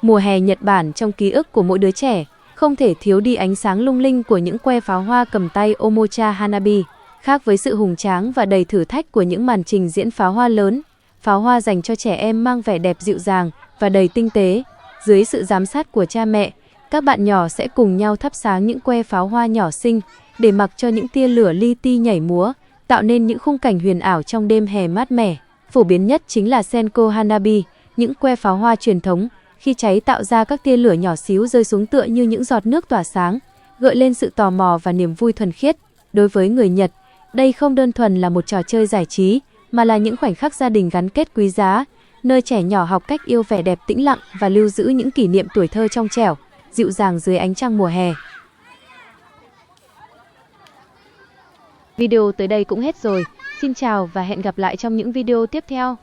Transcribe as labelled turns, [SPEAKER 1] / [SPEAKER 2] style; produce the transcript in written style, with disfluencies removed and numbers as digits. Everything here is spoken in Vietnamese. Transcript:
[SPEAKER 1] Mùa hè Nhật Bản trong ký ức của mỗi đứa trẻ, không thể thiếu đi ánh sáng lung linh của những que pháo hoa cầm tay Omocha Hanabi. Khác với sự hùng tráng và đầy thử thách của những màn trình diễn pháo hoa lớn, pháo hoa dành cho trẻ em mang vẻ đẹp dịu dàng và đầy tinh tế. Dưới sự giám sát của cha mẹ, các bạn nhỏ sẽ cùng nhau thắp sáng những que pháo hoa nhỏ xinh để mặc cho những tia lửa li ti nhảy múa, tạo nên những khung cảnh huyền ảo trong đêm hè mát mẻ. Phổ biến nhất chính là Senko Hanabi, những que pháo hoa truyền thống. Khi cháy tạo ra các tia lửa nhỏ xíu rơi xuống tựa như những giọt nước tỏa sáng, gợi lên sự tò mò và niềm vui thuần khiết. Đối với người Nhật, đây không đơn thuần là một trò chơi giải trí, mà là những khoảnh khắc gia đình gắn kết quý giá, nơi trẻ nhỏ học cách yêu vẻ đẹp tĩnh lặng và lưu giữ những kỷ niệm tuổi thơ trong trẻo, dịu dàng dưới ánh trăng mùa hè. Video tới đây cũng hết rồi. Xin chào và hẹn gặp lại trong những video tiếp theo.